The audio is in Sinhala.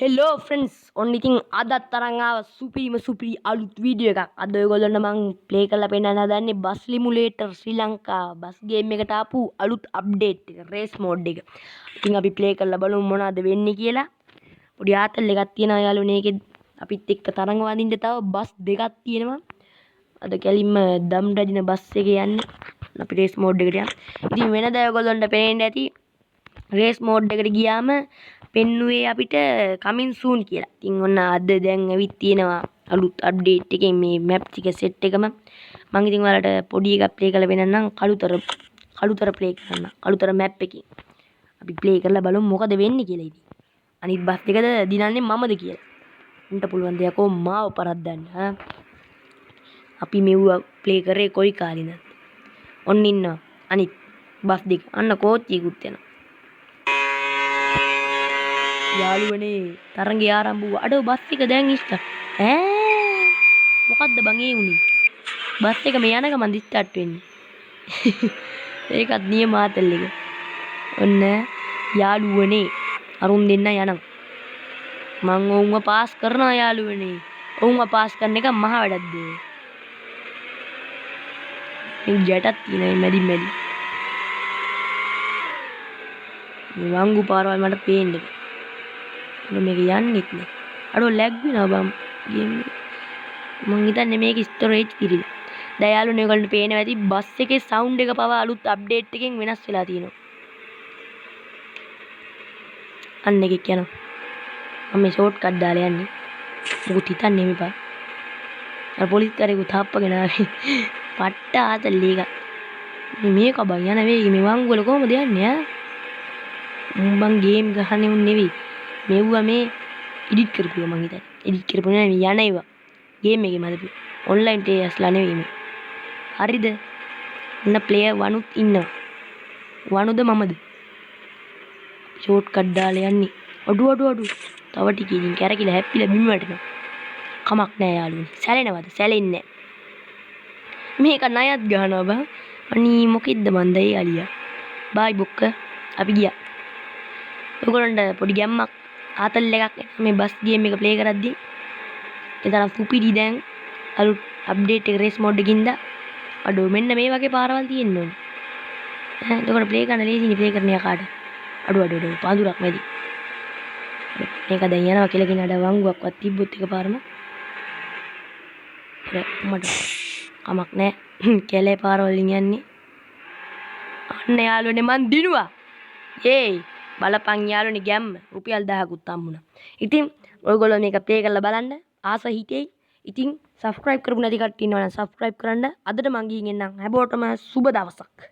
හෙලෝ ෆ්‍රෙන්ඩ්ස් ඔන්න ඉතින් අදත් තරම් ආව සුපිරි අලුත් වීඩියෝ එකක්. අද ඔයගොල්ලන්ට මම ප්ලේ කරලා පෙන්නන්න හදන්නේ බස් ලිමුලේටර් ශ්‍රී ලංකා බස් ගේම් එකට ආපු අලුත් අප්ඩේට් එක රේස් මෝඩ් එක. ඉතින් අපි ප්ලේ කරලා බලමු මොනවද වෙන්නේ කියලා. පොඩි ආතල් එකක් තියෙනවා යාළුවනේ. ඒකෙත් අපිත් එක්ක තරඟ වදින්න තව බස් දෙකක් තියෙනවා. අද කැලින්ම දම් රජින බස් එකේ යන්නේ. අපි රේස් මෝඩ් එකට යමු. ඉතින් වෙනදා ඔයගොල්ලන්ට පේන්න ඇති රේස් මෝඩ් එකට ගියාම පෙන්නුවේ අපිට කමින් සූන් කියලා. ඉතින් ඔන්න අද දැන් ඇවිත් තියෙනවා අලුත් අප්ඩේට් එකෙන් මේ මැප් ටික සෙට් එකම. මම ඉතින් ඔයාලට පොඩි එකක් ප්ලේ කරලා වෙනන්නම් කළුතර ප්ලේ කරන්න. කළුතර මැප් එකකින්. අපි ප්ලේ කරලා බලමු මොකද වෙන්නේ කියලා ඉතින්. අනිත් බස් දෙකද දිනන්නේ මමද කියලා. උන්ට පුළුවන් දෙයක් ඕ මාව පරද්දන්න. අපි මෙව්වා ප්ලේ කරේ කොයි කාලෙද? ඔන්න ඉන්නවා අනිත් බස් දෙක. අන්න කෝච්චියකුත් යනවා. යාළුවනේ තරඟය ආරම්භ වුණා. අඩෝ බස් එක දැන් ඉස්ටා. මොකද්ද බං ඒ උනේ? බස් එක මේ යනක මන් ස්ටාර්ට් වෙන්නේ. ඒකත් නියම ආතල් එක. ඔන්න යාළුවනේ අරුන් දෙන්න යනවා. මං ඔවුන්ව පාස් කරනවා යාළුවනේ. ඔවුන්ව පාස් කරන එක මහ වැඩක්ද? මේ ජටත් තියෙනවා මැදි. මේ වංගු පාරවල් මට පේන්නේ. මේක යන්නෙත් නෑ. අඩෝ ලැග් වෙනවා බම් ගේම් එක. මං හිතන්නේ මේක ස්ටෝරේජ් කිරිලා. දැන් යාළුවනේ ඔයගොල්ලන්ට පේනවා ඇති බස් එකේ සවුන්ඩ් එක පවා අලුත් අප්ඩේට් එකෙන් වෙනස් වෙලා තියෙනවා. අන්න එකක් යනවා. මම මේ ෂෝට් කට් දාලා යන්නේ. මොකුත් හිතන්නේ මෙපා. අර පොලිස් කාරයෙකු තාප්පගෙන ආවේ. පට්ට ආතල් එක. මේක බං යන වේගෙ මේ වංගු වල කොහමද යන්නේ ඈ? උඹන් ගේම් ගහන්නේ උන් නෙවෙයි. මෙව්වා මේ එඩිට් කරපුවා මං හිතන්නේ. එඩිට් කරපු නෑ මේ යන ඒවා. ගේම් එකේ මදපු. ඔන්ලයින් ටේස්ලා නෙවෙයි මේ. හරිද? ඔන්න ප්ලේයර් වනුත් ඉන්නවා. වනුද මමද? ෂෝට් කට් දාලා යන්නේ. අඩු. තව ටිකකින් කැරකිලා හැප්පිලා බිම වැටෙනවා. කමක් නෑ යාළුවනේ. සැලෙනවද? සැලෙන්නේ නෑ. මේක ණයත් ගහනවා බං. අනී මොකෙද්ද මන්ද ඒ අලියා. බායි බොක්ක. අපි ගියා. ඔයගොල්ලන්ට පොඩි ගැම්මක් ආතල් එකක් මේ බස් ගේම් එක ප්ලේ කරද්දී ඒ තරම් සුපිරි දැන් අලුත් අප්ඩේට් එක රේස් මෝඩ් එකකින්ද අඩෝ මෙන්න මේ වගේ පාරවල් තියෙන්න ඕනේ. එතකොට ප්ලේ කරන්න ලේසියි ප්ලේ කරන්න යකාට. අඩෝ පාඳුරක් මැදි. මේක දැන් යනවා කියලා කියන අඩ වංගුවක්වත් තිබ්බොත් එකපාරම. මට කමක් නෑ. කැලේ පාරවල් යන්නේ. අන්න යාළුවනේ මන් දිනුවා. ඒයි බලපන් යාළුවනේ ගැම්ම රුපියල් 1000කුත් හම්බුණා. ඉතින් ඔයගොල්ලෝ මේක ප්ලේ කරලා බලන්න ආස හිතෙයි. ඉතින් සබ්ස්ක්‍රයිබ් කරපු නැති කට්ටිය ඉන්නවනම් සබ්ස්ක්‍රයිබ් කරන්න. අදට මං ගිහින් එන්නම්. හැමෝටම සුබ දවසක්.